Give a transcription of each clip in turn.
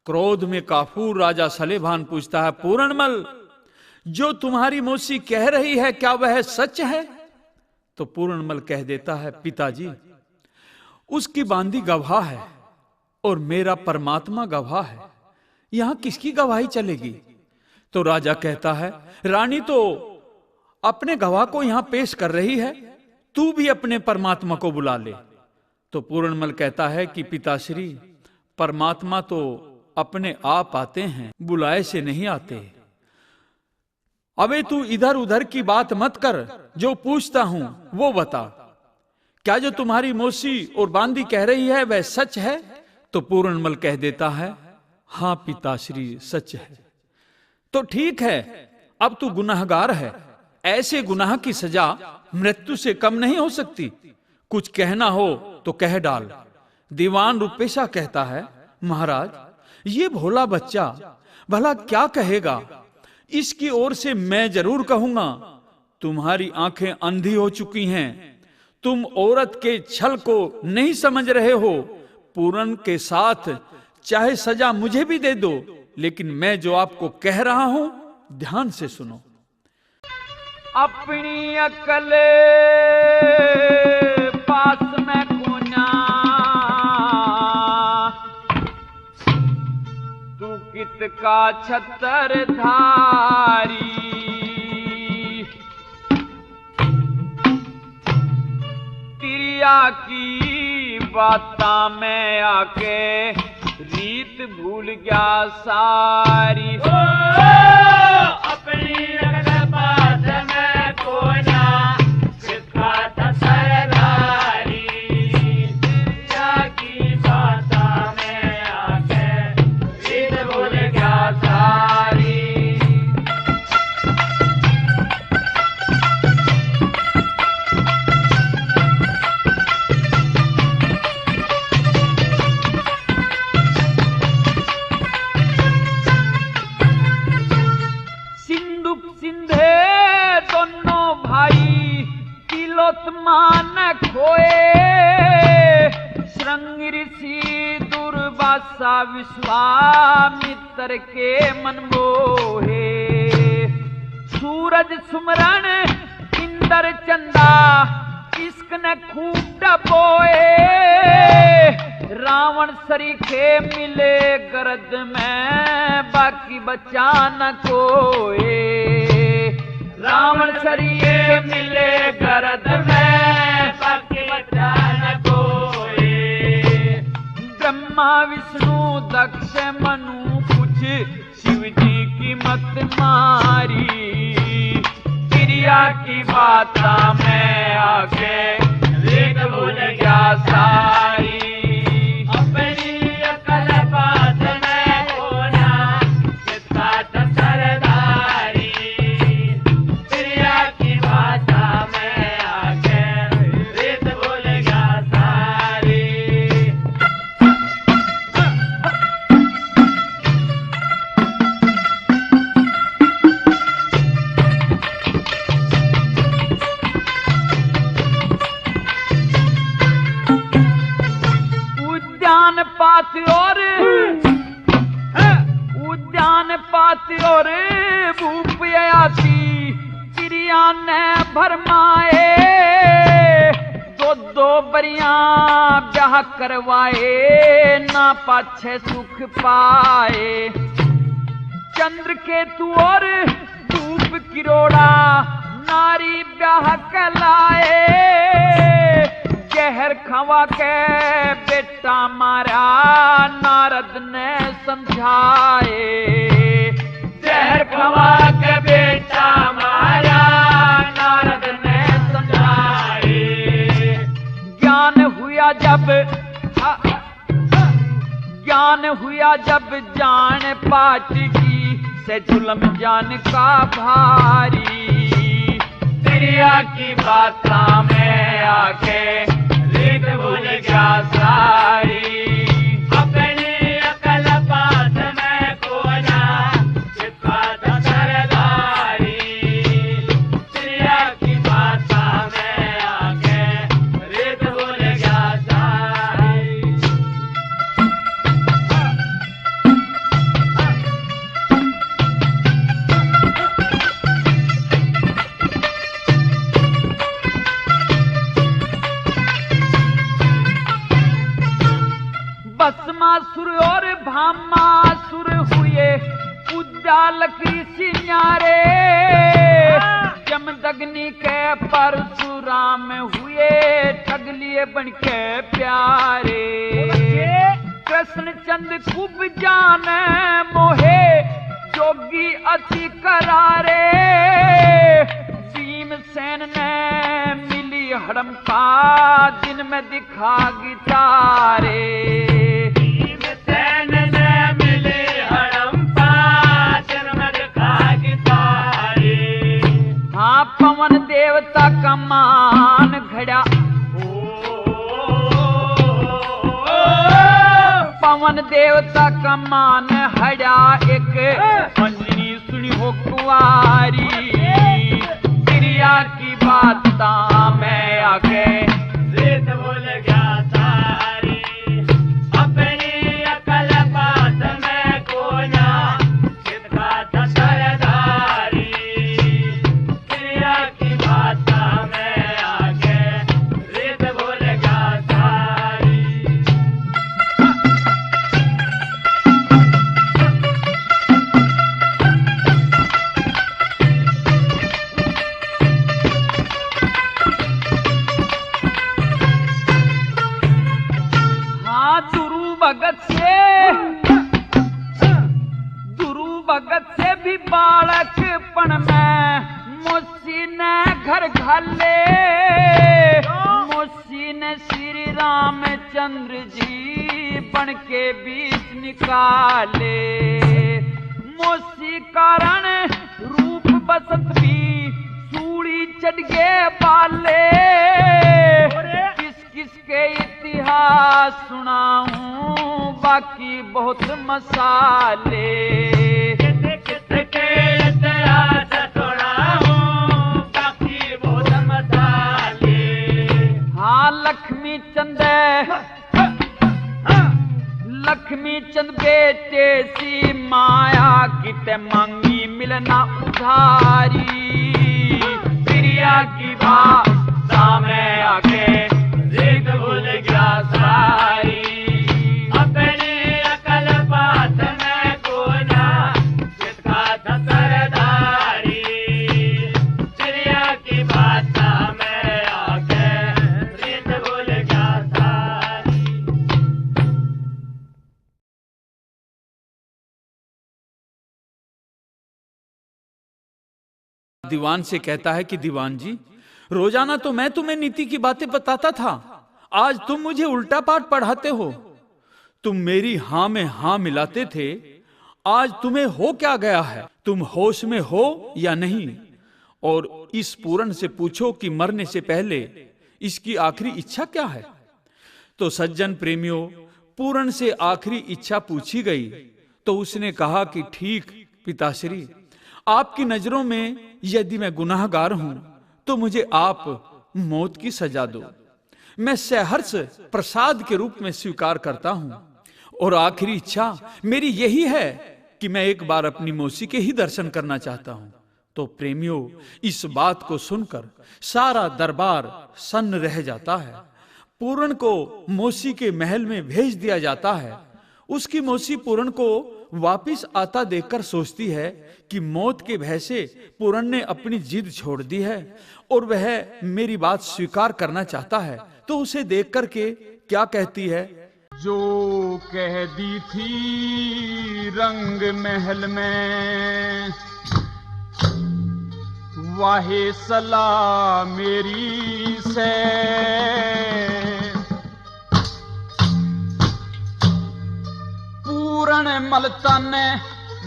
क्रोध में काफूर राजा सलेभान पूछता है, पूरणमल, जो तुम्हारी मौसी कह रही है क्या वह सच है? तो पूरणमल कह देता है, पिताजी, उसकी बांदी गवाह है और मेरा परमात्मा गवाह है, यहां किसकी गवाही चलेगी? तो राजा कहता है, रानी तो अपने गवाह को यहां पेश कर रही है, तू भी अपने परमात्मा को बुला ले। तो पूरणमल कहता है कि पिताश्री, परमात्मा तो अपने आप आते हैं, बुलाए से नहीं आते। अबे तू इधर उधर की बात मत कर, जो पूछता हूं वो बता, क्या जो तुम्हारी मौसी और बांदी कह रही है वह सच है? तो पूरणमल कह देता है, हां पिताश्री, सच है। तो ठीक है, अब तू गुनाहगार है, ऐसे गुनाह की सजा मृत्यु से कम नहीं हो सकती, कुछ कहना हो तो कह डाल। दीवान रुपेशा कहता है, महाराज, ये भोला बच्चा भला क्या कहेगा, इसकी ओर से मैं जरूर कहूंगा। तुम्हारी आंखें अंधी हो चुकी हैं, तुम औरत के छल को नहीं समझ रहे हो। पूरन के साथ चाहे सजा मुझे भी दे दो, लेकिन मैं जो आपको कह रहा हूं ध्यान से सुनो। अपनी अकल पास में कोना, तू कित का छतर धारी। तिरिया की बाता में आके रीत भूल गया सारी। अपनी अकल पास में कोना, किसका सरदारी। तिरिया की बाता में आके रीत भूल गया सारी। मान खोए, श्रृंग ऋषि दुर्वासा विश्वामित्र के मन मोहे। सूरज सुमरण इंद्र चंदा, इश्क ने खूब डबोए। रावण सरीखे मिले गरज में, बाकी बचा न कोई। रावण सरिये मिले गरद में, बाकी बचा न कोई। ब्रह्मा विष्णु दक्ष मनु कुछ शिव जी की मत मारी। क्रिया की बाता में आके रीत भूल गया सारी। अपनी अकल पास में कोना, किसका सरदारी। उद्यान पाती और भूप आती, चिड़िया ने भरमाए। दो दो बरिया ब्याह करवाए, ना पाछे सुख पाए। चंद्र केतु और धूप किरोड़ा, नारी ब्याह कहलाए। जहर खवा के बेटा मारा, नारद ने समझाए। जहर खवा के बेटा मारा, नारद ने समझाए। ज्ञान हुआ जब जान पाट की, से जुल्म जान का भारी। तिरिया की बाता में आके रीत भूल गया सारी। अपनी अकल पास में कोना, किसका सरदारी। तिरिया की बाता में आके रीत भूल गया सारी। भामासुर हुए उद्दाल की सिन्यारे, जमदग्नि के परशुराम हुए ठग लिए बन के प्यारे। कृष्ण चंद खूब जाने मोहे जोगी अति करारे, भीमसेन ने मिली हड़म्पा दिन में दिखा गितारे। भीमसेन ने मिली हड़म्पा दिन में दिखा गितारे। हाँ पवन देवता का मान घड़ा, पवन देवता का मान हड़ा एक अंजनी सुनी हो कुआरी। क्रिया की बात में आके रीत भूल गया सारी, अपनी अकल बात में कोना किसका था सरदारी। क्रिया की बात में आके रीत भूल गया सारी। भगत से भी बालकपन में मोसी ने घर घाले, मोसी ने श्री रामचंद्र जी बन के बीच निकाले। मोसी कारण रूप बसंत भी सूड़ी चढ़ गए बाले। किस किस के इतिहास सुनाऊं बाकी बहुत मसाले। लक्ष्मी चंद लक्ष्मी चंद बेटे सी माया किते मांगी मिलना उधारी। प्रिया की बात सामने आके रीत भूल गया सारी। अपनी अकल बात में कोना किसका था सरदारी। प्रिया की बात में आके रीत भूल गया सारी। दीवान से कहता है कि दीवान जी, रोजाना तो मैं तुम्हें नीति की बातें बताता था, आज तुम मुझे उल्टा पाठ पढ़ाते हो। तुम मेरी हां में हां मिलाते थे, आज तुम्हें हो क्या गया है? तुम होश में हो या नहीं? और इस पूरन से पूछो कि मरने से पहले इसकी आखिरी इच्छा क्या है? तो सज्जन प्रेमियों, पूरन से आखिरी इच्छा पूछी गई तो उसने कहा कि ठीक पिताश्री, आपकी नजरों में यदि मैं गुनाहगार हूं तो मुझे आप मौत की सजा दो। मैं सहर्ष प्रसाद के रूप में स्वीकार करता हूं और आखिरी इच्छा मेरी यही है कि मैं एक बार अपनी मौसी के ही दर्शन करना चाहता हूं। तो प्रेमियों, इस बात को सुनकर सारा दरबार सन्न रह जाता है। पूरन को मौसी के महल में भेज दिया जाता है। उसकी मौसी पूरन को वापिस आता देखकर सोचती है कि मौत के भय से पूरन ने अपनी जिद छोड़ दी है और वह मेरी बात स्वीकार करना चाहता है। तो उसे देख करके क्या कहती है? जो कह दी थी रंग महल में, वाहे सलाह मेरी से। पूरन मलतन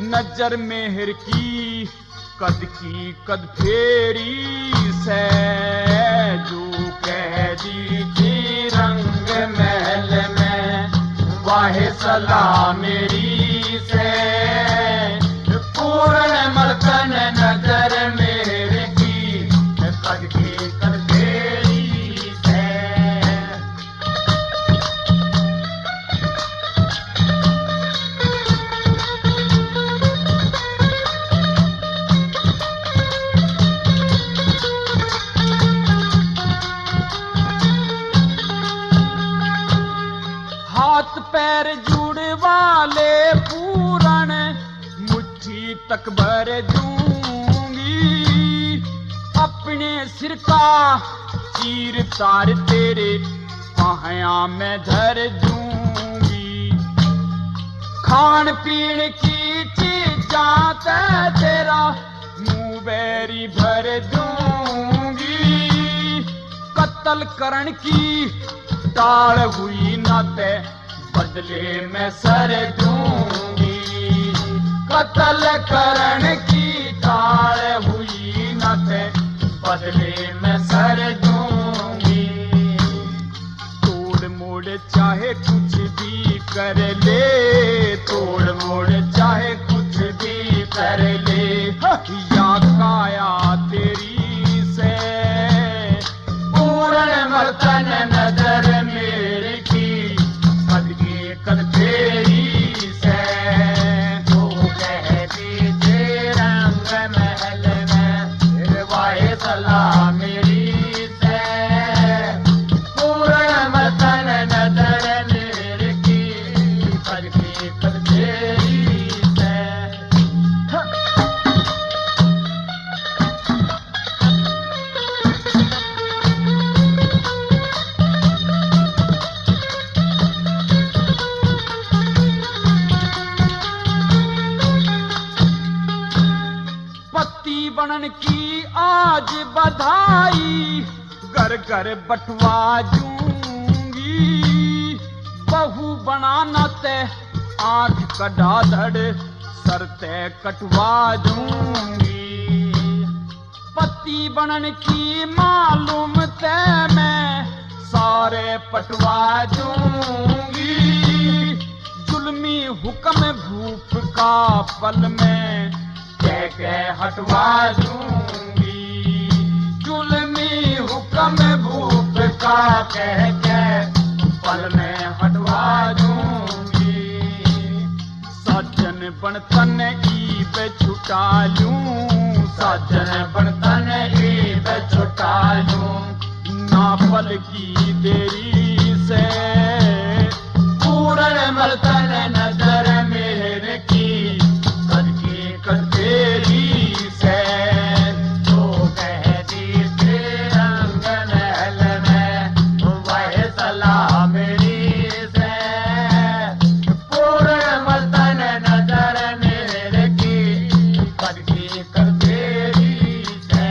नजर मेहर की कद फेरी से। जो कह दी थी रंग महल में, वाहे सलाह मेरी से। पूरन मलतन नजर मेहर की कद फेरी से। हाथ पैर जुड़वा ले तक भर दूंगी, अपने सिर का चीर तार तेरे पाया में धर दूंगी। खान पीन की चीजां तेरा मुंह बैरी भर दूंगी, कत्ल करण की टाल हुई ना ते बदले में सर दूंगी, कत्ल करण की टाल हुई ना ते बदले में सर दूंगी। तोड़ मोड़ चाहे कुछ भी कर ले, तोड़ मोड़ चाहे कुछ भी कर ले, या काया तेरी से पूर्ण मर्तन नजर मेरी की, कदगी कद तेरी से तो कहती थे रंग महल में वाहे सलाह मेरी से, पूर्ण मर्तन नजर मेरी की, कदगी कद तेरी से। पति बनन की आज बधाई, घर घर बटवा दूंगी, बहू बनाना ते आंख कड़ा धड़ सर ते कटवा दूंगी। पति बनन की मालूम ते मैं सारे पटवा दूंगी, जुल्मी हुक्म भूप का पल में कह हटवा दूंगी, जुल्मी हुक्म भूप का कह के पल में हटवा दूंगी। सज्जन बनतन ईब छुटा लूं, सज्जन बनतन ईब छुटा लूं, ना पल की देरी से पूर्ण मर्तन नजर मेरे की, कदगी कद तेरी से तो कहती थे रंग महल में वह सलाह मेरी से, पूर्ण मर्तन नजर मेरे की, कदगी कद तेरी से।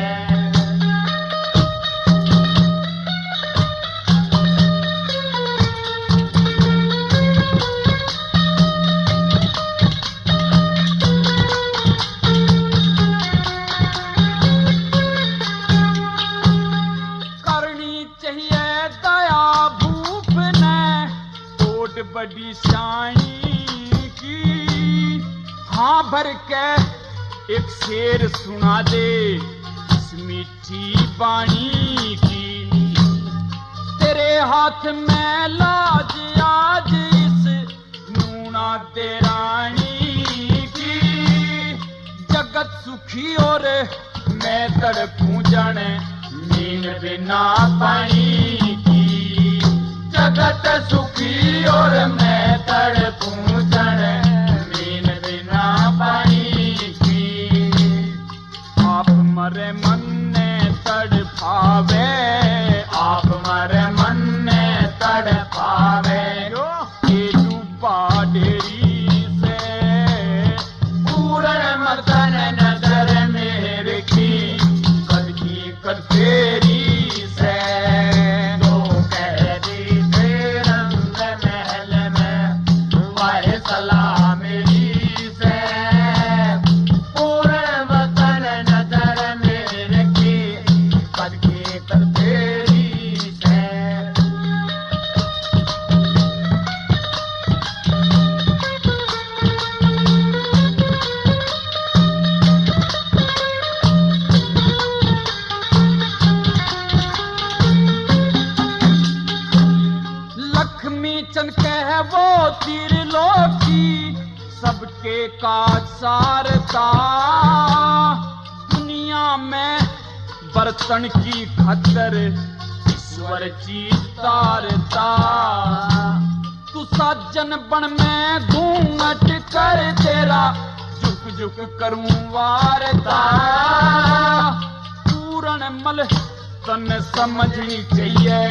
बड़ी शानी की हाँ भर के एक शेर सुना दे इस मीठी बाणी की, तेरे हाथ में लाज आज इस नूना देरानी की, जगत सुखी और मैं तड़पूं जाने नींद बिना पानी की, जगत सुखी और मैं तड़पूं जाने नींद बिना पानी की। आप मरे मन ने तड़पावे, आप मरे मन ने तड़पावे, ये डूबा डेरी से पूर्ण मर्तन नजर मेरे की, कदगी कद तेरी से तो कहती थे रंग महल में वह सलाह मेरी से, पूर्ण मर्तन नजर मेरे की, कदगी कद तेरी से। लक्ष्मी चंद कह वो त्रिलोकी सबके काज सारता, दुनिया में बर्तन की खतर ईश्वर चीज तारता, तू सज्जन बन में घूंघट कर तेरा झुक झुक करूं वारता। पूरणमल तन समझनी चाहिए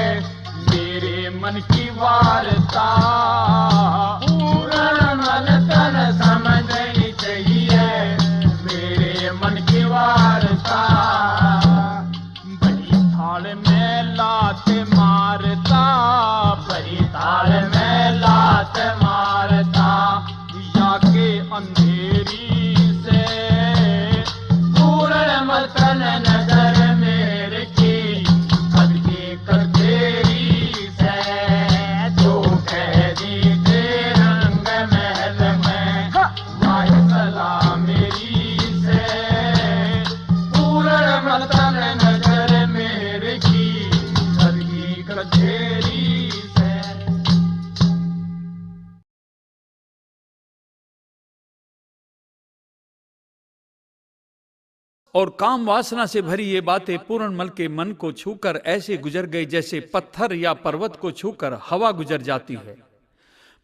मेरे मन की वारता। पूरणमल तन समझनी चाहिए मेरे मन की वारता। बड़ी थाल में लात मारता, बड़ी थाल में लात मारता, जाके अंधेरी से पूरणमल तन नजर मेरे की कदगी कदेरी से। जो कह दी थे रंग महल में वाह सलाह मेरी से। पूरणमल तन नजर मेरे की कदगी कदेरी से। और काम वासना से भरी ये बातें पूरणमल के मन को छूकर ऐसे गुजर गई जैसे पत्थर या पर्वत को छूकर हवा गुजर जाती है।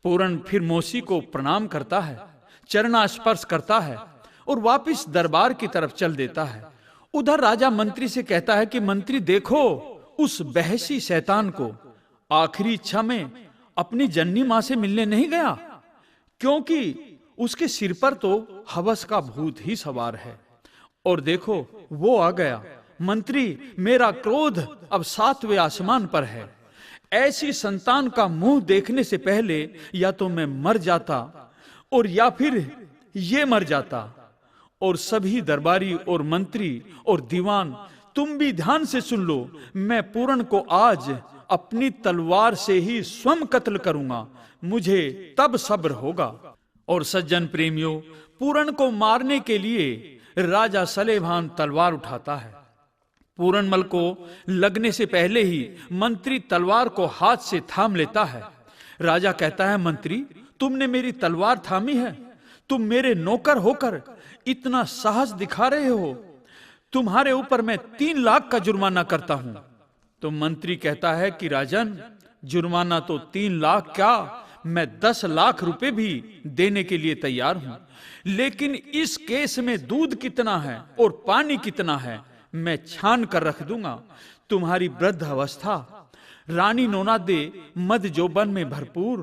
पूरण फिर मौसी को प्रणाम करता है, चरणा स्पर्श करता है और वापिस दरबार की तरफ चल देता है। उधर राजा मंत्री से कहता है कि मंत्री देखो उस बहसी शैतान को, आखिरी इच्छा में अपनी जननी मां से मिलने नहीं गया, क्योंकि उसके सिर पर तो हवस का भूत ही सवार है। और देखो वो आ गया। मंत्री, मेरा क्रोध अब 7वें आसमान पर है। ऐसी संतान का मुंह देखने से पहले या तो मैं मर जाता और या फिर ये मर जाता। और सभी दरबारी और मंत्री और दीवान तुम भी ध्यान से सुन लो, मैं पूरण को आज अपनी तलवार से ही स्वयं कत्ल करूंगा, मुझे तब सब्र होगा। और सज्जन प्रेमियों, पूरण को मारने के लिए राजा सलेभान तलवार उठाता है। पूरणमल को लगने से पहले ही मंत्री तलवार को हाथ से थाम लेता है। राजा कहता है, मंत्री तुमने मेरी तलवार थामी है, तुम मेरे नौकर होकर इतना साहस दिखा रहे हो, तुम्हारे ऊपर मैं 3 लाख का जुर्माना करता हूं। तो मंत्री कहता है कि राजन, जुर्माना तो 3 लाख क्या, मैं 10 लाख रुपए भी देने के लिए तैयार हूं, लेकिन इस केस में दूध कितना है और पानी कितना है मैं छान कर रख दूंगा। तुम्हारी वृद्ध अवस्था, रानी नोनादे मद जोबन में भरपूर,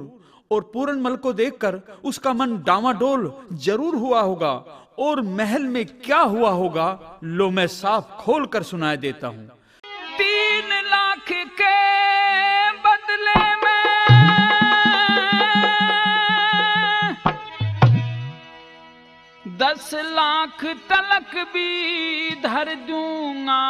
और पूरणमल को देखकर उसका मन डामाडोल जरूर हुआ होगा। और महल में क्या हुआ होगा, लो मैं साफ खोल कर सुनाए देता हूं। 3 लाख के बदले में 10 लाख तलक भी धर दूंगा।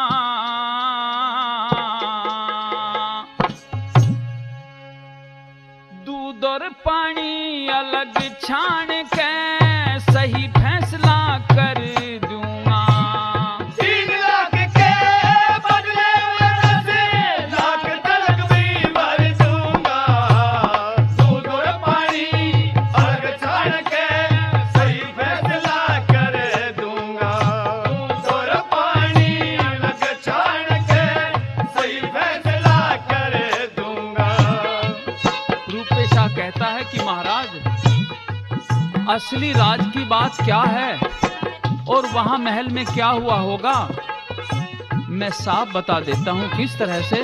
दूध और पानी अलग छान के सही फैसला कर दूंगा। 3 लाख के बदले में 10 लाख तलक भी भर दूंगा। दूध और पानी अलग छान के सही फैसला कर दूंगा। दूध और पानी अलग छान के सही फैसला कर दूंगा। रूपेशा कहता है कि महाराज, असली राज की बात क्या है और वहां महल में क्या हुआ होगा, मैं साफ बता देता हूं किस तरह से।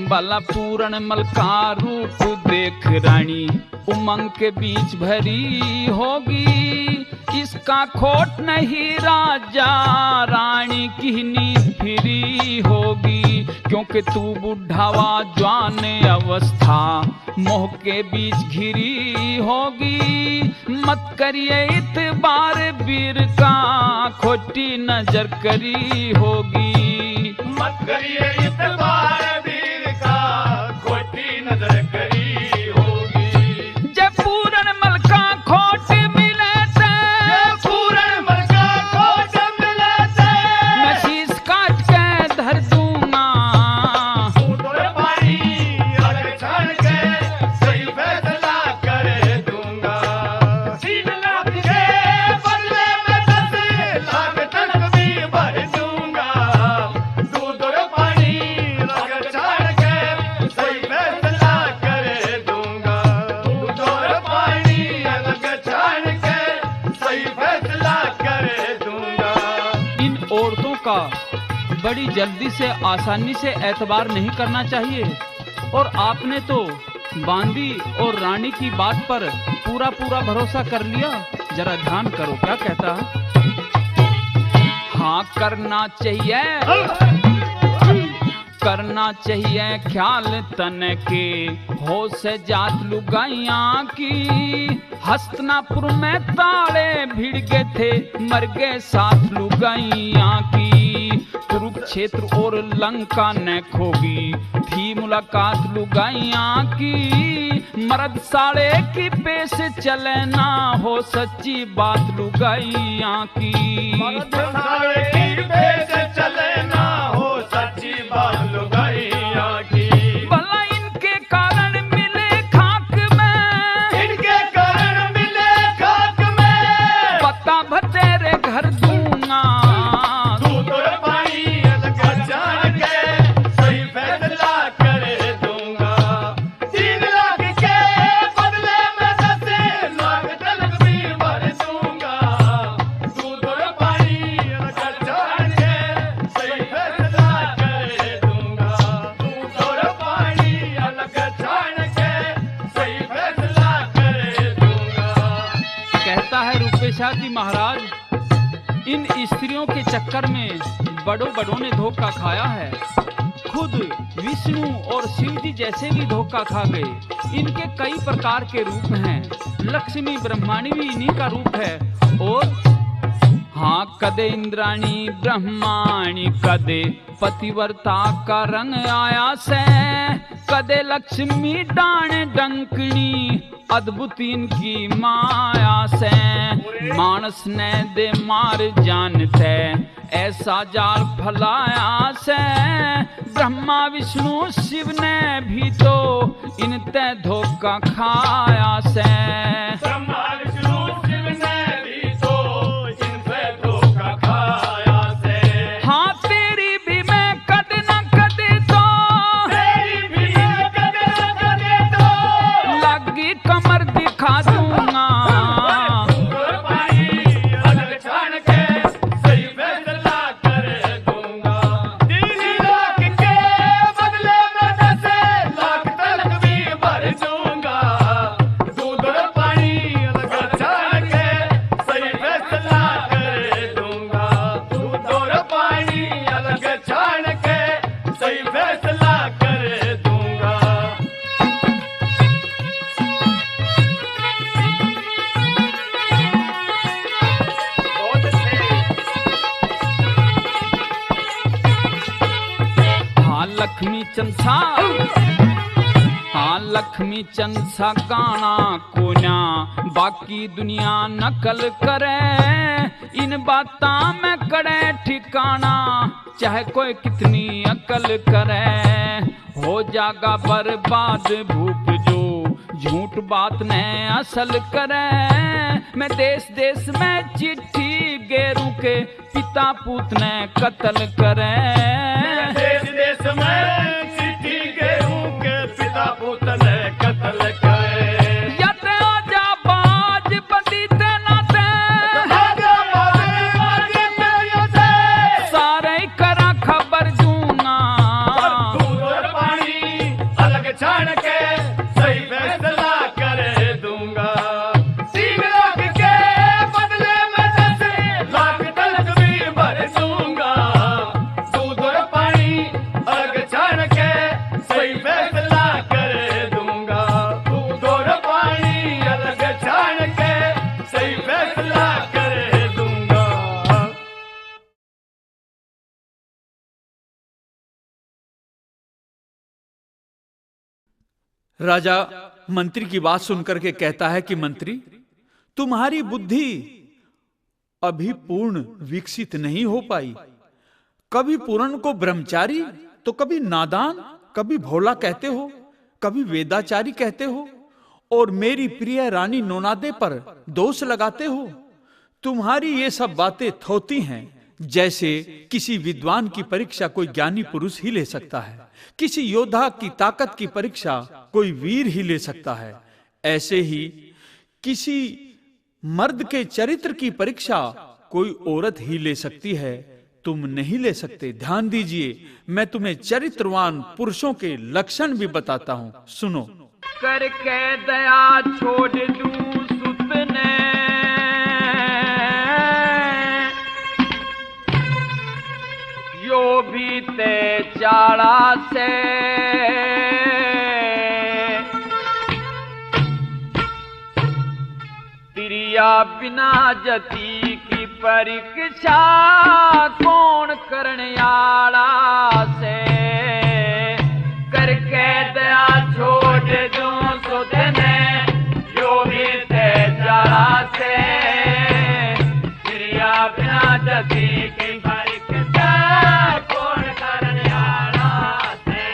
बाला पूरणमल का रूप देख रानी उमंग के बीच भरी होगी। इसका खोट नहीं राजा रानी की नींद फिरी होगी, क्योंकि तू बुढ़ावा जवान अवस्था मोह के बीच घिरी होगी। मत करिए इतबार वीर का खोटी नजर करी होगी। मत करिए इतबार वीर का खोटी नजर करी होगी। जब पूरणमल का खोट मिले थे, पूरणमल का खोट मिले थे, मैं शीश काट के धर दूंगा। दूध और पानी अलग छान के सही फैसला कर दूंगा। 3 लाख के बदले में 10 लाख तक भी भर दूंगा। दूध और पानी बड़ी जल्दी से आसानी से एतबार नहीं करना चाहिए। और आपने तो बांदी और रानी की बात पर पूरा पूरा भरोसा कर लिया। जरा ध्यान करो क्या कहता है। हाँ करना चाहिए ख्याल तन के, हो से जात लुगाइया की। हस्तिनापुर में ताले भिड़ गए थे, मर गए साथ लुगाइया की। कुरुक्षेत्र और लंका ने खोगी थी मुलाकात लुगाइया की। मर्द साले की पेश चले ना, हो सच्ची बात लुगाइया की। मर्द साले की पेश चले ना, हो सच्ची बात लुगाइया की। भला इनके कारण मिले खाक में, इनके कारण मिले खाक में। पता भतेरे घर दूंगा, दूध और पानी अलग जान के, सही फैसला कर दूंगा। 3 लाख के बदले में 10 लाख तलक भी भर दूंगा। दूध और पानी अलग जान के, सही फैसला कर दूंगा। दूध और पानी अलग जान के, सही फैसला कर दूंगा। कहता है रूपेशा जी महाराज, इन स्त्रियों के चक्कर में बड़ों ने धोखा खाया है। खुद विष्णु और शिव जी जैसे भी धोखा खा गए। इनके कई प्रकार के रूप हैं। लक्ष्मी ब्रह्माणी भी इन्हीं का रूप है। और हाँ कदे इंद्राणी ब्रह्माणी, कदे पतिव्रता का रंग आया से। कदे लक्ष्मी डाण डंकनी, अद्भुत इनकी माया से। मानस ने दे मार जानते, ऐसा जाल फलाया से। ब्रह्मा विष्णु शिव ने भी तो इनते धोखा खाया से। ब्रह्मा विष्णु शिव ने भी तो इनसे धोखा खाया से। हाँ तेरी भी मैं कद न कद तो, तेरी भी मैं कदे न कदे तो, लगी कमर दिखा दूंगा। दूध और पानी अलग छान के, सही फैसला कर दूंगा। 3 लाख के बदले में 10 लाख तलक भी भर दूंगा। दूध और पानी अलग छान के, सही फैसला कर दूंगा। दूध और पानी अलग छान के, सही फैसला कर दूंगा। बहुत अच्छे। हाँ लक्ष्मी चंद हाँ लक्ष्मी चंद सा गाना कोना, बाकी दुनिया नकल करे। इन बातां में करे ठिकाना, चाहे कोई कितनी अकल करे। हो जागा बर्बाद भूप जो झूठ बात ने असल करे। मैं देश देश में चिट्ठी गेरू के, पिता पूत ने कत्ल करे। देश देश में चिट्ठी गेहूं के, पिता पुत ने कत्ल करे। यत आजा बाज बदी ते नाते, आजा बाजी तेरे से, सारे ही करा खबर दूंगा। दूध और पानी अलग छान के, सही फैसला कर दूंगा। 3 लाख के बदले में 10 लाख तलक भी भर दूंगा। दूध और पानी अलग छान के, सही फैसला कर दूंगा। दूध और पानी अलग छान के, सही फैसला कर दूंगा। राजा मंत्री की बात सुनकर के कहता है कि मंत्री, तुम्हारी बुद्धि अभी पूर्ण विकसित नहीं हो पाई। कभी पूर्ण को ब्रह्मचारी, तो कभी नादान, कभी भोला कहते हो, कभी वेदाचारी कहते हो, और मेरी प्रिय रानी नोनादे पर दोष लगाते हो। तुम्हारी ये सब बातें थोती हैं। जैसे किसी विद्वान की परीक्षा कोई ज्ञानी पुरुष ही ले सकता है, किसी योद्धा की ताकत की परीक्षा कोई वीर ही ले सकता है, ऐसे ही किसी मर्द के चरित्र की परीक्षा कोई औरत ही ले सकती है। तुम नहीं ले सकते। ध्यान दीजिए, मैं तुम्हें चरित्रवान पुरुषों के लक्षण भी बताता हूं, सुनो। करके दया छोड़ दूं सुतने, यो भी ते चाड़ा से, तिरिया बिना जती की परीक्षा कौन करने आला से। करके दया छोड़ दूं सुतने, जो भी ते चाड़ा से, तिरिया बिना जती की परीक्षा कौन करने आला से।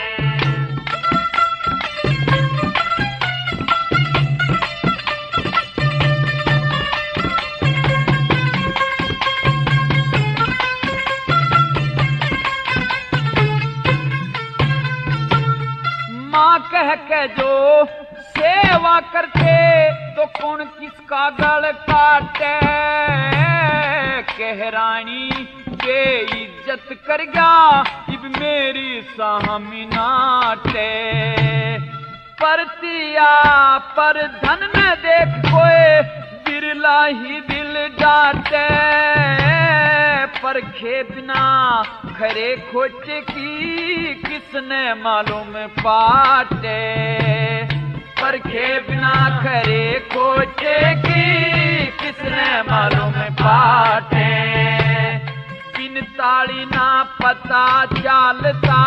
माँ कह के जो सेवा करते, तो कौन किसका गल काटे। कह रानी के इज्जत कर गया, इब मेरी साहमी नाटे। परतिया पर धन न देख कोई, बिरला ही दिल डाटे। परखे बिना खरे खोटे की, किसने मालूम पाटे। परखे बिना खरे खोटे की, किसने मालूम पाटे। बिन ताड़ी ना पता चालता,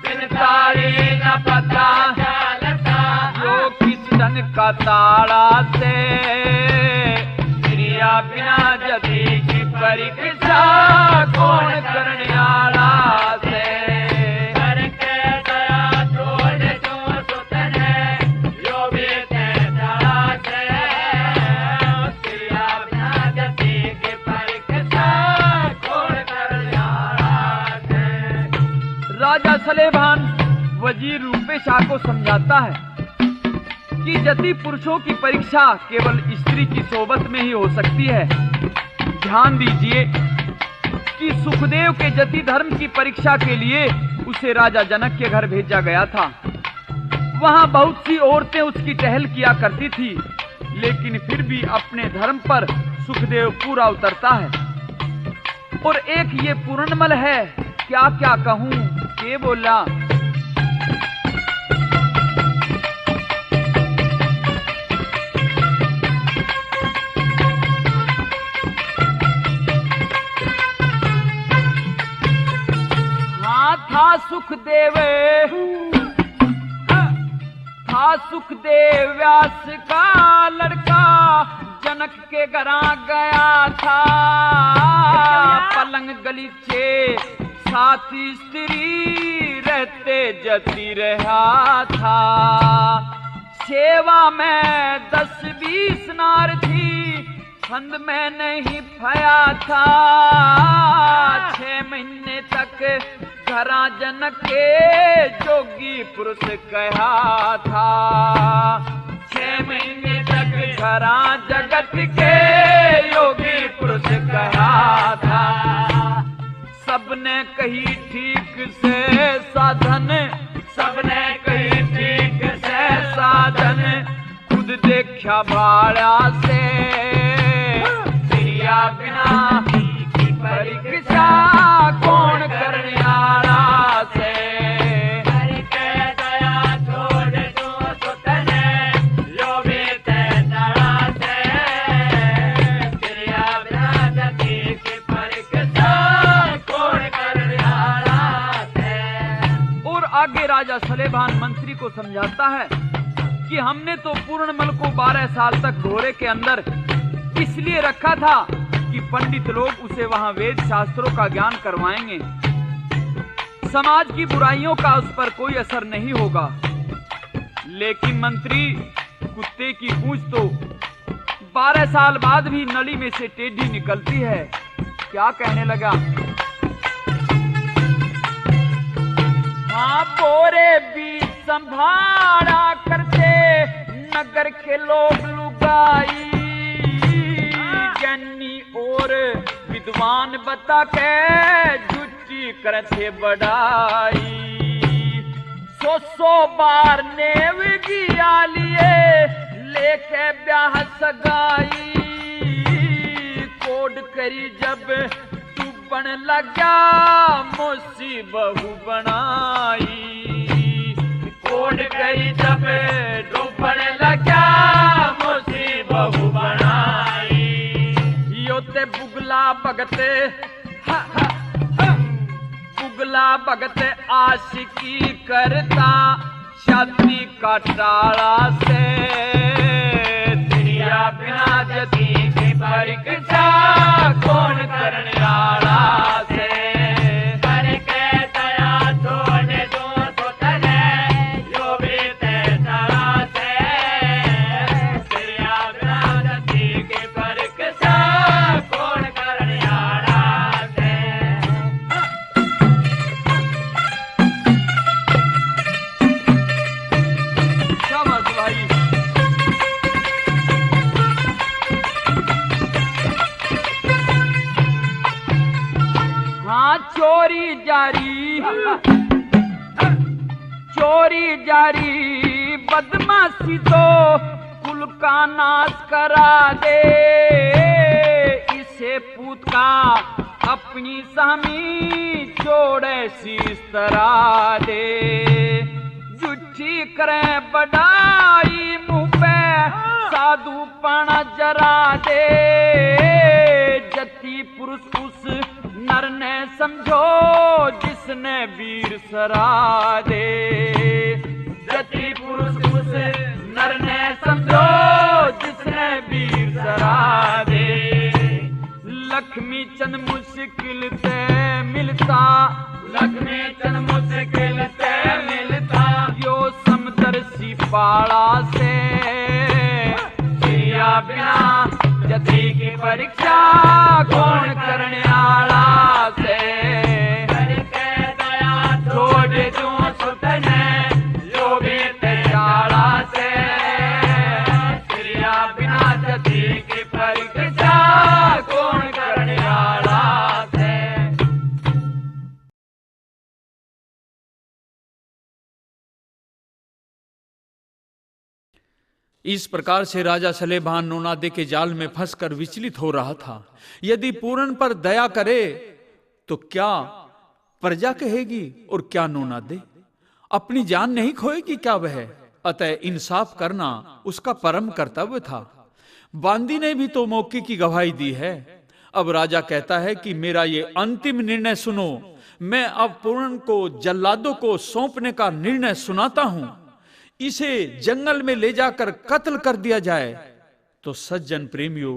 बिन ताड़ी ना पता चालता, जो किस ढंग का ताड़ा से। क्रिया बिना जति की परीक्षा कौन करने आला से। करके दया छोड़ दूं सुतने, जो भी ते चाड़ा से, क्रिया बिना जति की परीक्षा कौन करने आला से। राजा सलेभान वजीर रूपे शाह को समझाता है कि जति पुरुषों की परीक्षा केवल स्त्री की सोबत में ही हो सकती है। ध्यान दीजिए कि सुखदेव के जति धर्म की परीक्षा के लिए उसे राजा जनक के घर भेजा गया था। वहां बहुत सी औरतें उसकी टहल किया करती थी, लेकिन फिर भी अपने धर्म पर सुखदेव पूरा उतरता है। और एक ये पूर्णमल है, क्या क्या कहूं, ये बोला। था सुखदेव व्यास का लड़का, जनक के घरा गया था। पलंग गलीचे साथी स्त्री रहते जती रहा था। सेवा में 10-20 नार थी, फंद में नहीं फया था। 6 महीने तक घरा जनक के जोगी पुरुष कहा था। 6 महीने तक घरा जगत के योगी पुरुष कहा था। सबने कही ठीक से साधन, सबने कही ठीक से साधन, खुद देखा भाड़ा से। क्रिया बिना परीक्षा कौन करने आला से। करके दया छोड़ दूं सुतने, जो भी ते चाड़ा से। क्रिया बिना जति की परीक्षा कौन करने आला से। और आगे राजा सलेभान मंत्री को समझाता है कि हमने तो पूर्णमल को 12 साल तक घोड़े के अंदर इसलिए रखा था कि पंडित लोग उसे वहां वेद शास्त्रों का ज्ञान करवाएंगे। समाज की बुराइयों का उस पर कोई असर नहीं होगा। लेकिन मंत्री, कुत्ते की पूंछ तो 12 साल बाद भी नली में से टेढ़ी निकलती है। क्या कहने लगा। हाँ, बोरे भी संभाला करते नगर के लोग लुगाई, ज्ञानी और विद्वान बता के झूठी करते बड़ाई। 100 बार नेव गिया लिए लेके ब्याह सगाई। कोड करी जब तू बन लगा मोसी बहू बनाई। कोड करी जब तू बन लगा मोसी बहू बनाई। यो ते बुगला भगते बुगला भगते आशिकी करता छाती का टाला से। दुनिया बिना जती की परीक्षा कौन करने वाला से। करके दया छोड़ दो तो तने जो भी तेरा से। दुनिया बिना जती की परीक्षा कौन करने वाला से। शाबाश भाई। हाँ चोरी जारी बदमाशी तो कुल का नाश करा दे। इसे पूत का अपनी सामी छोड़े शीश तरा दे। झूठी करे बड़ाई मुंह पे साधु पाना जरा दे। जति पुरुष उस नर ने समझो जिसने वीर सरा दे। जति पुरुष उस नर ने समझो जिसने वीर सरा दे। लक्ष्मी चंद मुश्किल से मिलता। लक्ष्मी चंद मुश्किल से मिलता। यो समदर्शी पाड़ा से। किया बिना जति की परीक्षा कौन करने वाला से। करके दया छोड़ दूं सुतने जो भी तेरा से। किया बिना जति की परीक्षा कौन करने वाला से। इस प्रकार से राजा सलेभान नोनादे के जाल में फंसकर विचलित हो रहा था। यदि पूरन पर दया करे तो क्या प्रजा कहेगी और क्या नोनादे? अपनी जान नहीं खोएगी क्या वह? अतः इंसाफ करना उसका परम कर्तव्य था। बांदी ने भी तो मौके की गवाही दी है। अब राजा कहता है कि मेरा ये अंतिम निर्णय सुनो। मैं अब पूरन को जल्लादों को सौंपने का निर्णय सुनाता हूं। इसे जंगल में ले जाकर कत्ल कर दिया जाए। तो सज्जन प्रेमियों,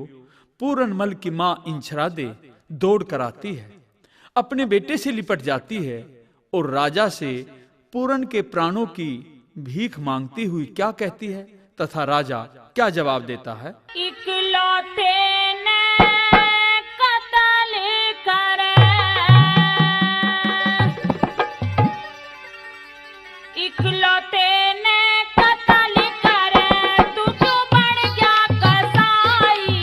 पूरनमल की मां इंछरादे दौड़ कर आती है, अपने बेटे से लिपट जाती है और राजा से पूरन के प्राणों की भीख मांगती हुई क्या कहती है तथा राजा क्या जवाब देता है। इकलौते ने कत्ल करे। इकलौते ने कत्ल करे। तू क्यों बढ़ गया कसाई।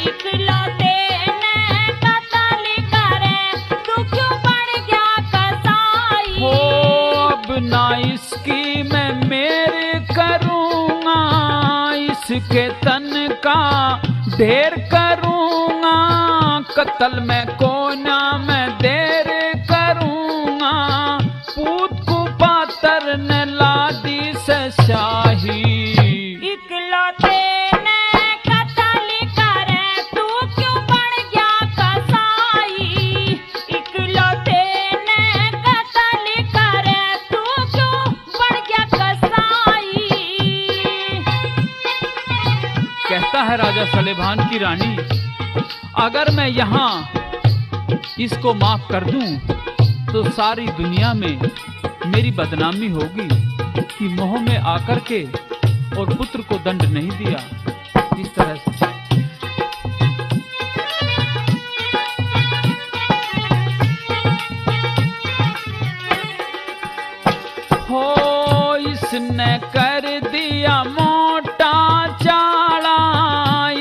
इकलौते ने कत्ल करे। तू क्यों बढ़ गया कसाई। हो अब ना इसकी मैं मेरे करूँगा। इसके तन का ढेर करूँगा। कत्ल में कोना मैं देर करूँगा। पूत को पातर ने लादी से शाही। इकलौते ने कत्ल करे। तू क्यों बढ़ गया कसाई। इकलौते ने कत्ल करे। तू क्यों बढ़ गया कसाई। कहता है राजा सलेभान की रानी, अगर मैं यहाँ इसको माफ कर दूं तो सारी दुनिया में मेरी बदनामी होगी कि मोह में आकर के और पुत्र को दंड नहीं दिया। इस तरह से हो इसने कर दिया मोटा चाड़ा।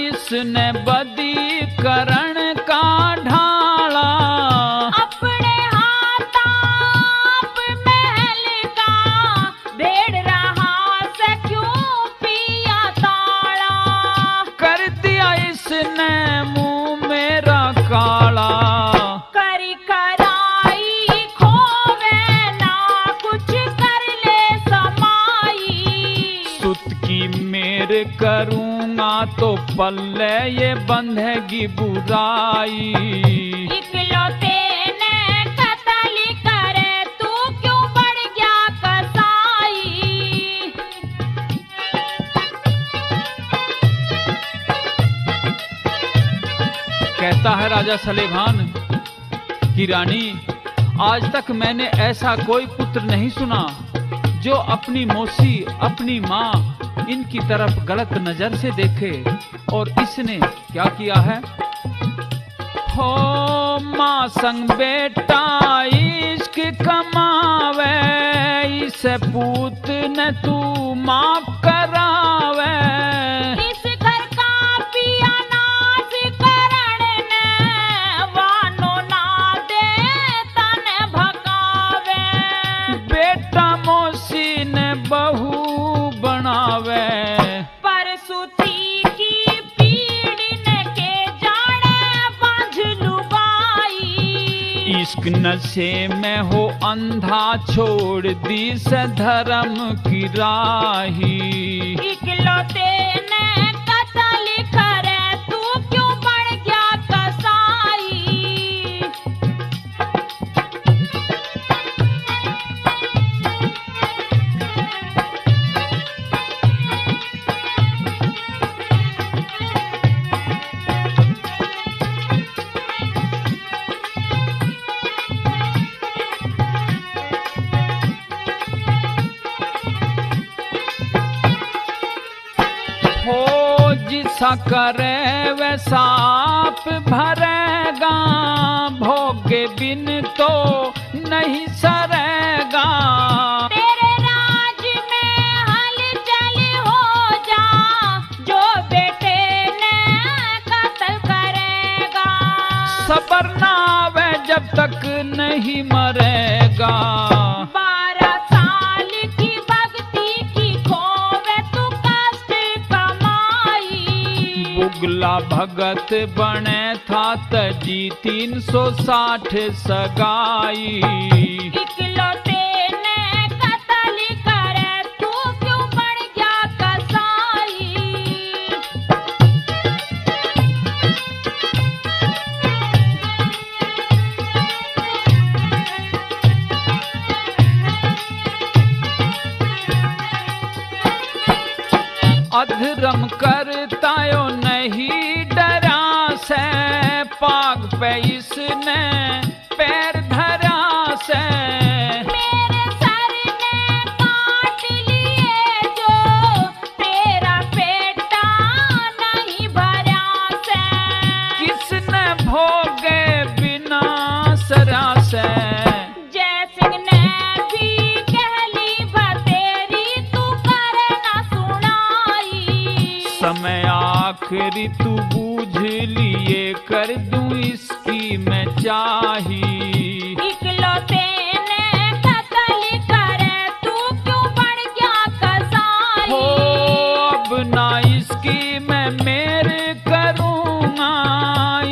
इसने बदी करण का ढा करूँगा तो पल्ले ये बंधेगी बुराई। इकलौते ने कत्ल करे तू क्यों बढ़ गया कसाई। कहता है राजा सलेभान कि रानी, आज तक मैंने ऐसा कोई पुत्र नहीं सुना जो अपनी मौसी, अपनी माँ, इनकी तरफ गलत नजर से देखे। और इसने क्या किया है? हो माँ संग बेटा इश्क कमावे, इसे पूत न तू माफ करावे। इस घर का पिया नाज करण ने वानो ना दे तन भगावे। बेटा मौसी ने बहू बनावे, पर सुती की पीड़िन के जाने बांझ लुगाई। इश्क नशे में हो अंधा छोड़ दी से धर्म की राही। इकलौते ने कत्ल करे तू क्यों बढ़ गया कसाई। हो जिसा करे वैसा आप भरेगा, भोगे बिन तो नहीं सरेगा। तेरे राज में हलचल हो जा, जो बेटे ने कत्ल करेगा। सबर ना आवे जब तक नहीं मरेगा। 12 साल की भक्ति की खोवे तू कष्ट कमाई। बुगला भगत बने था तजी 360 सगाई। इकलौते ने कत्ल करे तू क्यों बढ़ गया कसाई। अधर्म करतायो नहीं डरा से, पाग पे इसने पैर धरा से। मेरे सर ने काट लिए जो तेरा पेटा नहीं भरा से। किसने भोगे बिना सरा से। जैसिंह ने भी कहली बतेरी तू करे ना सुनाई। समय आखिरी तू बूझ लिए कर दूं इसकी मैं चाही। इकलौते ने कत्ल करे तू क्यों बढ़ गया कसाई। हो अब ना इसकी मैं मेर करूँगा,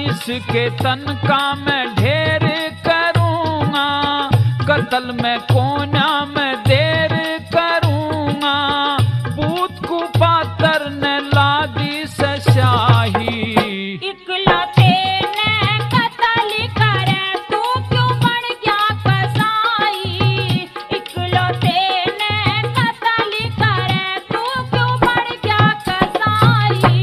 इसके तन का मैं ढेर करूँगा। कत्ल में कोना मैं देर करूँगा, पूत को पातर ने लादी से शाही। इकलौते ने कत्ल करे तू क्यों बढ़ गया कसाई। इकलौते ने कत्ल करे तू क्यों बढ़ गया कसाई।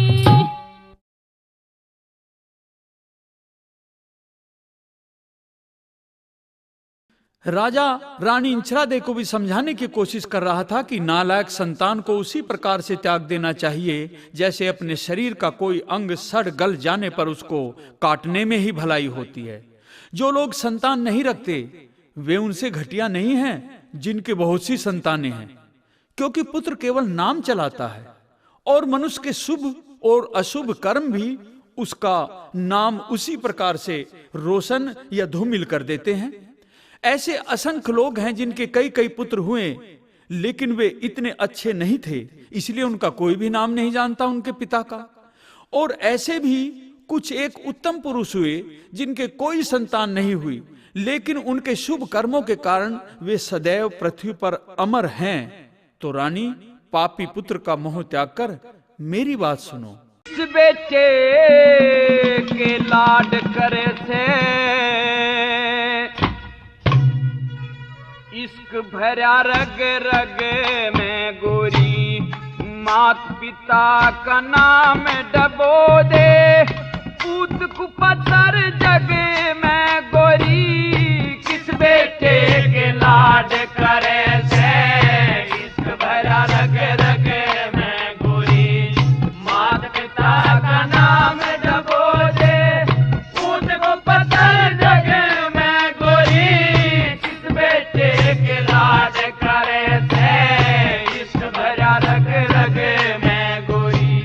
राजा रानी इंचरादे को भी समझाने की कोशिश कर रहा था कि नालायक संतान को उसी प्रकार से त्याग देना चाहिए जैसे अपने शरीर का कोई अंग सड़ गल जाने पर उसको काटने में ही भलाई होती है। जो लोग संतान नहीं रखते वे उनसे घटिया नहीं हैं जिनके बहुत सी संतानें हैं, क्योंकि पुत्र केवल नाम चलाता है और मनुष्य के शुभ और अशुभ कर्म भी उसका नाम उसी प्रकार से रोशन या धूमिल कर देते हैं। ऐसे असंख्य लोग हैं जिनके कई कई पुत्र हुए लेकिन वे इतने अच्छे नहीं थे, इसलिए उनका कोई भी नाम नहीं जानता उनके पिता का। और ऐसे भी कुछ एक उत्तम पुरुष हुए जिनके कोई संतान नहीं हुई, लेकिन उनके शुभ कर्मों के कारण वे सदैव पृथ्वी पर अमर हैं। तो रानी पापी पुत्र का मोह त्याग कर मेरी बात सुनो। इस बेटे के लाड करे से इश्क भरा रग रग में गोरी, मात पिता का नाम डबो दे, पूत को पत्थर जग में गोरी, किस बेटे के लाड करे से इश्क भरा रग रग में गोरी, मात पिता का नाम डबो दे, पूत को पत्थर जग में गोरी, किस बेटे के लाड करे से इश्क भरा रग रग में गोरी।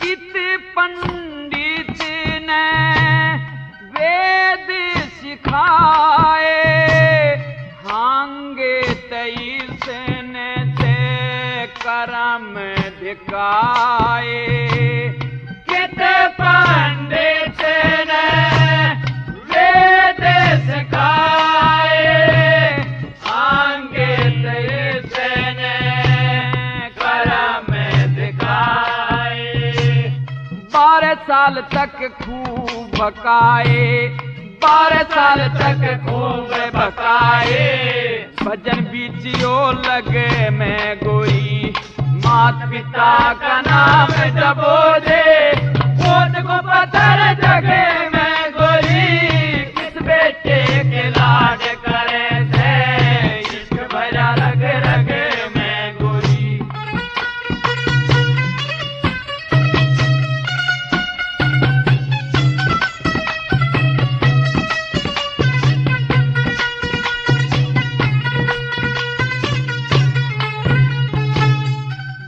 कित पंडित ने वेद सिखाए, हांगे तेईस ने ते करम दिखाए, कित पंडित ने वेद सिखाए, हांगे तेईस ने करम दिखाए, 12 साल तक खूब भकाए, 12 साल तक खूब भकाए, भजन बीचियो लगे में गोरी, मात पिता का नाम डबो दे, पूत को पत्थर जगे में गोरी, किस बेटे के लाड करे से इश्क भरा रग रग में गोरी।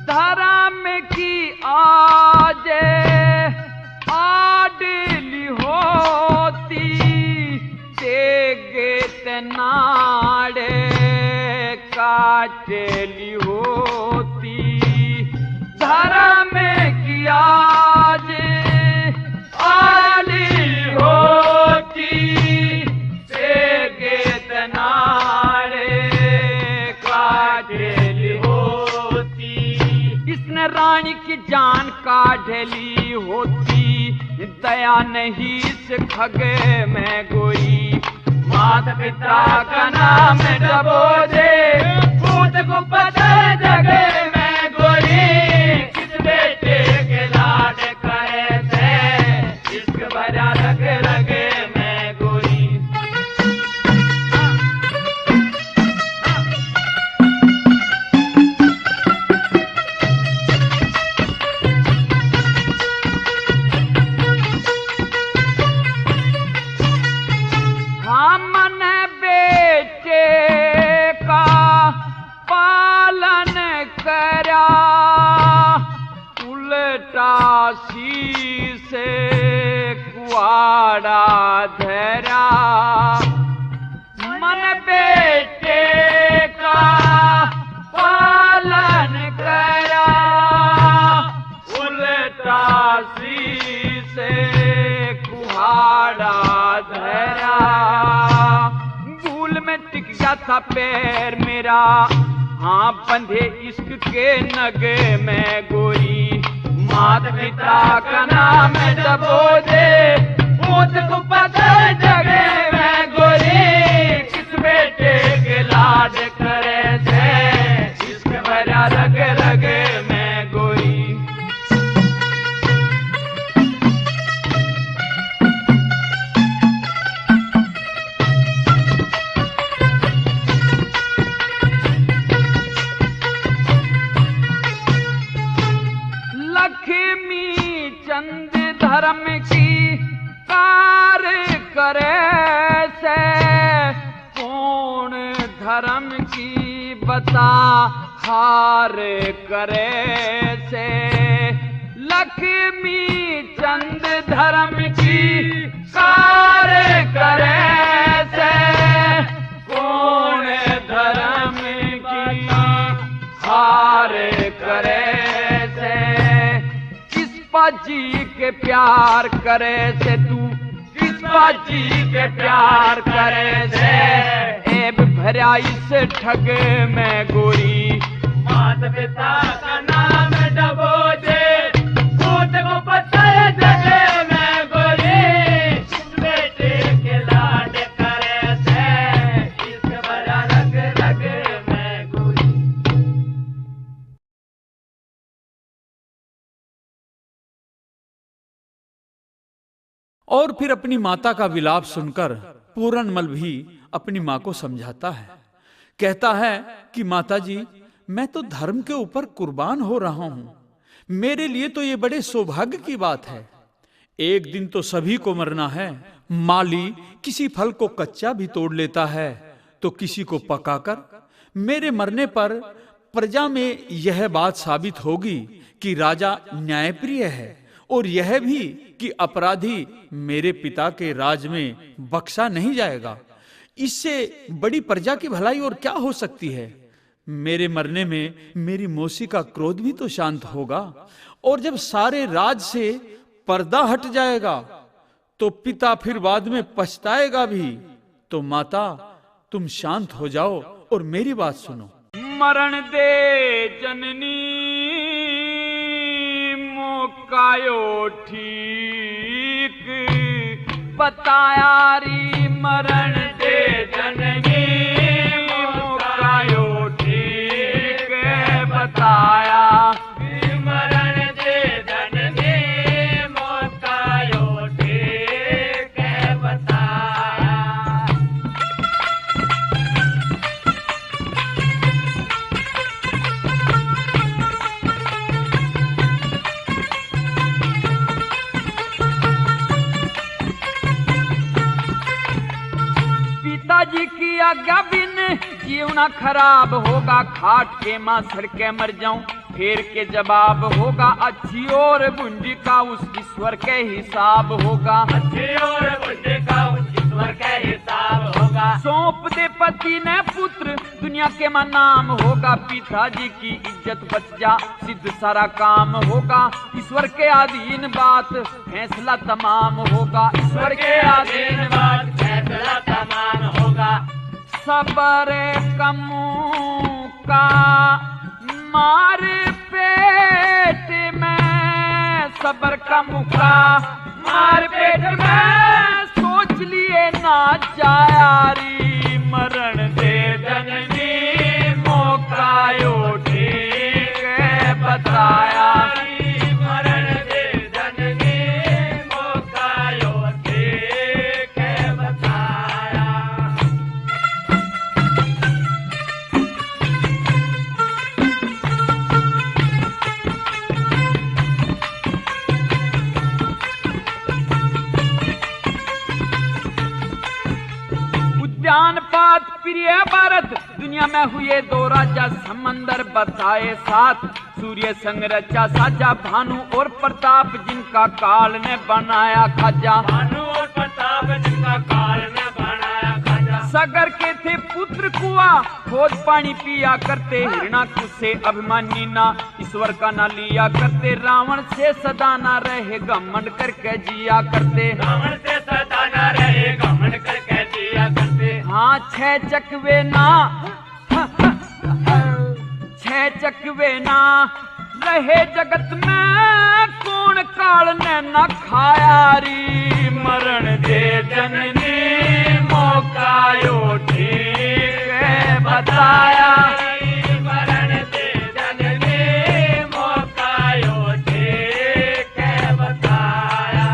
धर्म की आज आडली होती, तेगे तनाड़े काटली होती, धर्म की आज आडली होती, तेगे तनाड़े काटली होती, इसने रानी की जान काढ़ली होती, दया नहीं से खगे में गोरी, माता पिता का नाम डबो दे, पूत को पत्थर जगे में गोरी, किस बेटे के लाड करे से इश्क भरा रग रग में गोरी। हमन बेटे का पालन करा, उल्टा शीश कुआड़ा धरा, मन बेटे का पालन करा, उल्टा शीश कुआड़ा धरा, भूल में टिक गया था पैर मेरा, हाँ बंधे इश्क के नगे में गोरी, मात पिता का नाम डबो दे, पूत को पत्थर जगे में गोरी, किस बेटे के लाड करे से इश्क भरा रग रग में गोरी। लक्ष्मी चंद धर्म की कार करे से, कौन धर्म की बता हार करे से, लक्ष्मी चंद धर्म की कार करे से, कौन धर्म की हार करे से, बाजी के प्यार करे से तू, किस बाजी के प्यार करे से, ऐब भरा इस ठग में गोरी। मात पिता का नाम डबोजे, दूध को पत्थर जगे में गोरी, बेटे के लाड करे से, इस भरा रग रग में गोरी। और फिर अपनी माता का विलाप सुनकर पूरनमल भी अपनी मां को समझाता है। कहता है कि माता जी, मैं तो धर्म के ऊपर कुर्बान हो रहा हूं, मेरे लिए तो ये बड़े सौभाग्य की बात है। एक दिन तो सभी को मरना है। माली किसी फल को कच्चा भी तोड़ लेता है तो किसी को पकाकर। मेरे मरने पर प्रजा में यह बात साबित होगी कि राजा न्यायप्रिय है, और यह भी कि अपराधी मेरे पिता के राज में बख्शा नहीं जाएगा। इससे बड़ी प्रजा की भलाई और क्या हो सकती है। मेरे मरने में मेरी मौसी का क्रोध भी तो शांत होगा, और जब सारे राज से पर्दा हट जाएगा तो पिता फिर बाद में पछताएगा भी। तो माता, तुम शांत हो जाओ और मेरी बात सुनो। मरण दे जननी मोकायो ठीक, बताया री मरण दे जननी मोकायो ठीक, बताया मरण दे जननी मोकायो ठीक बताया। पिताजी की आज्ञा बिन जीवना खराब होगा, खाट के मां सड़के मर जाऊं फेर के जवाब होगा। अच्छी और बुंडी का उस ईश्वर के हिसाब होगा, अच्छी और बुद्धि का उस ईश्वर के हिसाब होगा। सौंप दे पति ने पुत्र, दुनिया के मां नाम होगा। पिताजी की इज्जत बच जा, सिद्ध सारा काम होगा। ईश्वर के अधीन बात फैसला तमाम होगा, ईश्वर के अधीन बात फैसला तमाम होगा। सबर कमू का मार पेट में, सबर कमू का मार पेट में, सोच लिए ना जायारी। मरण दे जननी मोकायो ठीक बताया, मरण दे जननी मोकायो ठीक बताया। उद्यान पात प्रिय भारत, दुनिया में हुए दो राजा, समंदर बताए साथ। सूर्य संग रचा साजा, भानु और प्रताप जिनका काल ने बनाया खाजा। भानु और प्रताप जिनका काल ने बनाया खाजा। सागर के थे पुत्र कुआ, खोज पानी पिया करते। हिरणाकुश से अभिमानी ना ईश्वर का ना लिया करते। रावण से सदा ना रहे घमंड करके जिया करते। रावण से सदा न रहे घमंड करके जिया करते। हाँ छह चकवे ना, छह चकवे ना रहे जगत में, कौन काल ने न खाया री। मरण दे जननी मोकायो ठीक बताया, मरण दे जननी मोकायो ठीक बताया।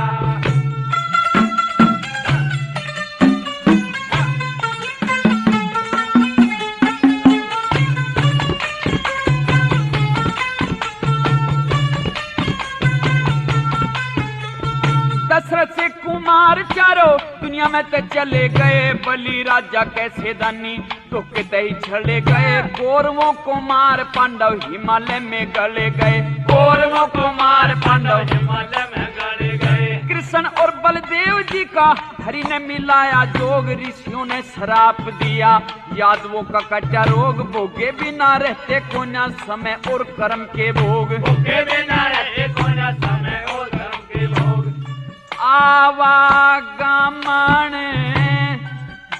दशरथ से कुमार चारों दुनिया में तो चले गए। बलि राजा कैसे दानी तो कहते ही छले गए। कौरवों को मार पांडव हिमालय में गले गए। कौरवों को मार पांडव हिमालय में गड़े गए। कृष्ण और बलदेव जी का हरि ने मिलाया जोग। ऋषियों ने श्राप दिया यादवों का कच्चा रोग। भोगे बिना रहते कोना समय और कर्म के भोग। भूखे बिना रहे कोना समय और भोग आवागमन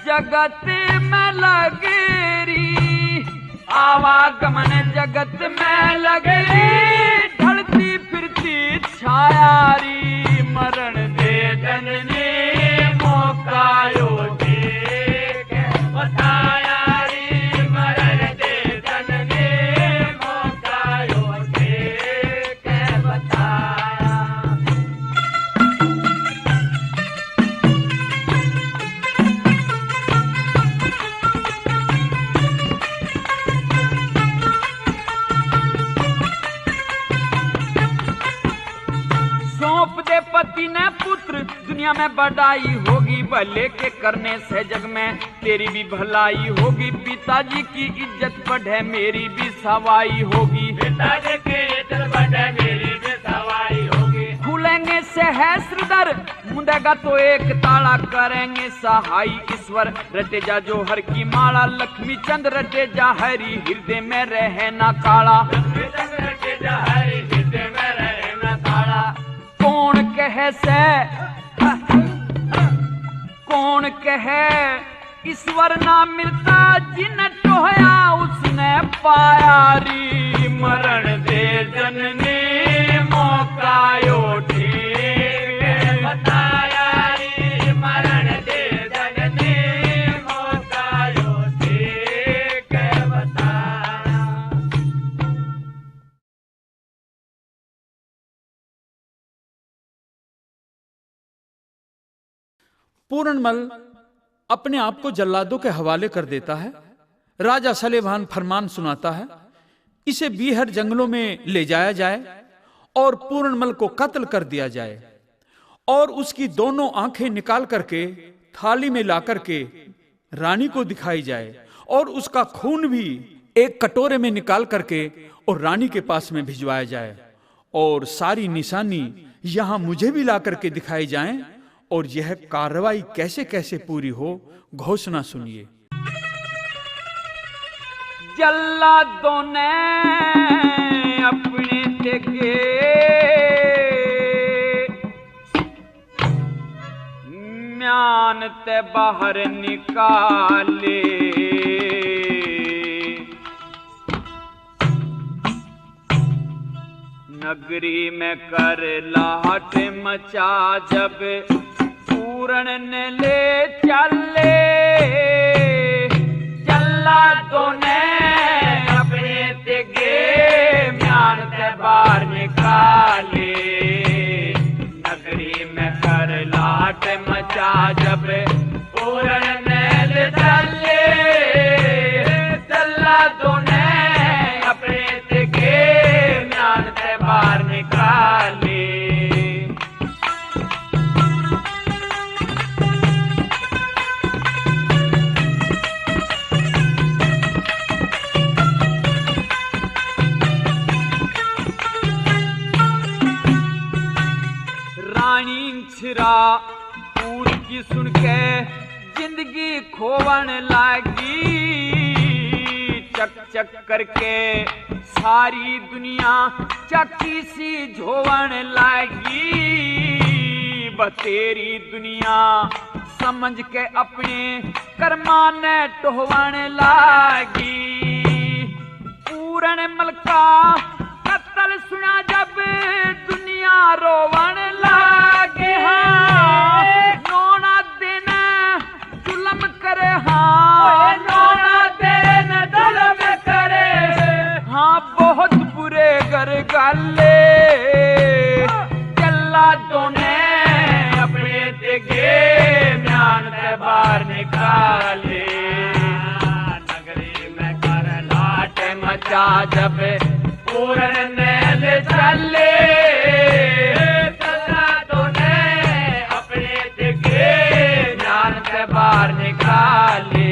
जगत में लगरी, आवागमन जगत में लगरी, ढलती फिरती छायारी, मरण दे जननी मौका यो देख बताया री, मरण दे जननी मौका यो देख बताया। सौंप दे पति ने पुत्र, दुनिया में बढ़ाई होगी, भले के करने से जग में तेरी भी भलाई होगी, पिताजी की इज्जत बढ़े मेरी भी सवाई होगी, पिताजी की इज्जत बढ़े मेरी भी सवाई होगी। खुलेंगे सहस्त्रदर, मुंडेगा तो एक ताला, करेंगे सहाय ईश्वर, रटे जा जो हर की माला, लक्ष्मी चंद रटे जा हरी, हृदय में रहे ना काला, लक्ष्मी चंद रटे जा हरी, हृदय में रहे ना काला। कौन कहे से कौन कहे ईश्वर ना मिलता, जिन टोया उसने पाया री, मरण दे जननी मौका यो ठीक बताया री, मरण दे जननी मौका यो ठीक बताया। पूरनमल अपने आप को जल्लादों के हवाले कर देता है। राजा सलेभान फरमान सुनाता है, इसे बीहर जंगलों में ले जाया जाए और पूरनमल को कत्ल कर दिया जाए, और उसकी दोनों आंखें निकाल करके थाली में ला करके रानी को दिखाई जाए, और उसका खून भी एक कटोरे में निकाल करके और रानी के पास में भिजवाया जाए, और सारी निशानी यहां मुझे भी ला करके दिखाई जाए, और यह कार्रवाई कैसे कैसे पूरी हो घोषणा सुनिए। जल्लादों ने अपने तेगे म्यान ते बाहर निकाले, नगरी में कर लाहट मचा, जब पूरण ने ले चले, जल्लादों ने अपने तेगे म्यान ते बाहर निकाले, नगरी में कर लाहट मचा, जब पूरण ने ले चले, जल्लादों ने अपने तेगे म्यान ते बाहर निकाले। पूर की सुन के जिंदगी खोवन लागी, चक चक करके सारी दुनिया चक्की सी झोवन लागी, बतेरी दुनिया समझ के अपने कर्मा ने टोहवन लागी। पूरन मलका कत्ल सुना जब दुनिया रोवन लागे, हाँ नौना दिन जुल्म करे, हाँ नौना दिन जुल्म करे, हाँ बहुत बुरे गर गाले, जल्लादों ने अपने तेगे म्यान ते बाहर निकाले, नगरी में कर लाट मचा, जब पूरन ने ले चले, जल्लादों ने अपने तेगे म्यान ते बाहर निकाले।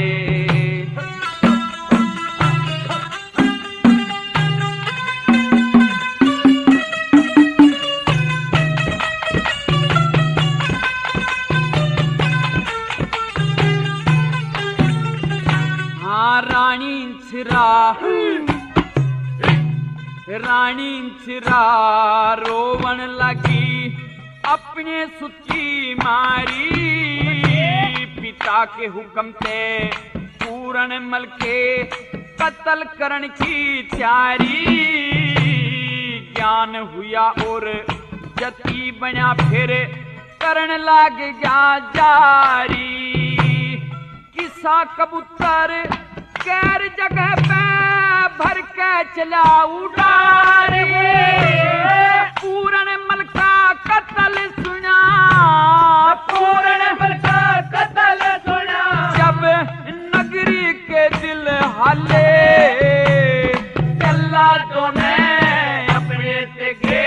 हाँ रानी छिरा रोवन लगी, अपने सुची मारी पिता के हुक्म ते पूरन मल के कत्ल करण की तैयारी ज्ञान हुआ और जती बना फिर करण लाग गया जारी किसा कबूतर कैर जगह पे भर के चला उड़ारी पूरन मल का कत्ल सुना पूरन मल का कत्ल सुना जब नगरी के दिल हाले जल्लादों ने अपने तिगे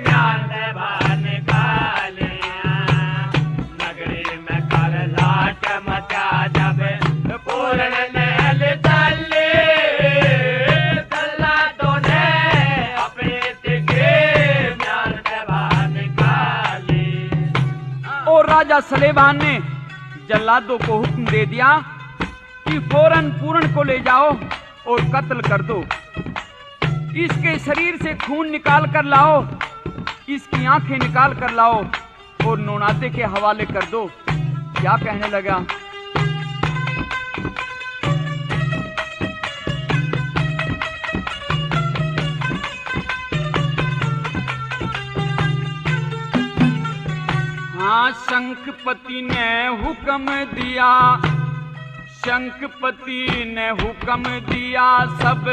म्यान बान गालियां नगरी में कर लाट मचा जब पूरन नैल चले जल्लादों ने अपने तिगे म्यान बान गाली। और राजा सलेमान ने जल्लादों को हुक्म दे दिया कि फौरन पूरन को ले जाओ और कत्ल कर दो। इसके शरीर से खून निकाल कर लाओ, इसकी आंखें निकाल कर लाओ और नौनादे के हवाले कर दो। क्या कहने लगा? हाँ, शंखपति ने हुक्म दिया, शंखपति ने हुक्म दिया सब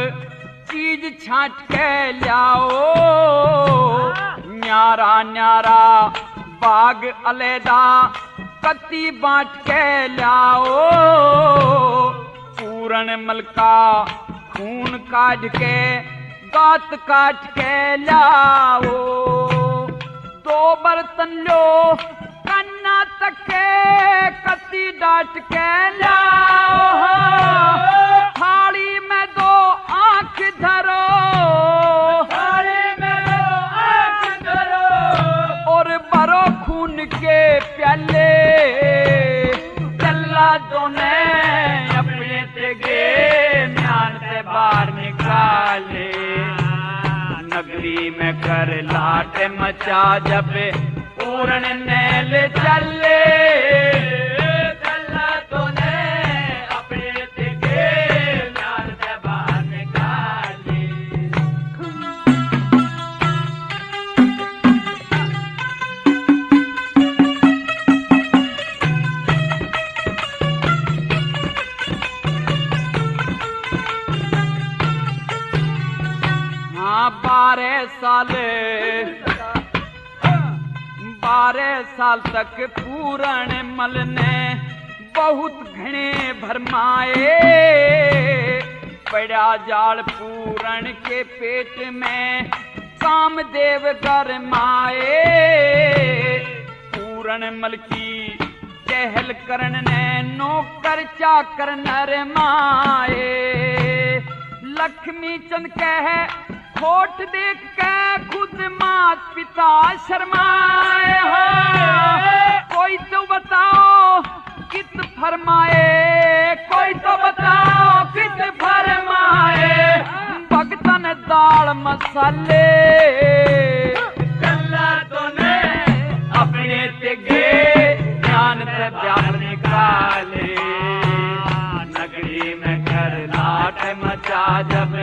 चीज छांट के लाओ न्यारा न्यारा बाग अलैदा कत्ती बांट के लाओ पूरन मल का खून काट के गात काट के लाओ दो बर्तन लो कन्ना तके कत्ती डाट के लाओ थाली में दो आंख धरो थाली में दो आंख धरो और भरो खून के प्याले जल्लादों ने अपने तिगे म्यान से बाहर निकाले नगरी में कर लाट मचा जब पूरन नैल चले जल्लादों ने अपने तिगे म्यान से बाहर निकाले। हाँ 12 साल तक पूरन मल ने बहुत घने भरमाए पड़ा जाल पूरन के पेट में कामदेव गरमाए पूरन मल की चहल करण ने नौकर चाकर नरमाए लक्ष्मी चंद कह खोट देख के खुद मात पिता शर्माए हो कोई तो बताओ कित फरमाए कोई तो बताओ कित फरमाए भगतन दाल मसाले जल्लादों ने अपने तिगे ज्ञान से प्यार निकाले नगरी में कर लाट मचा जब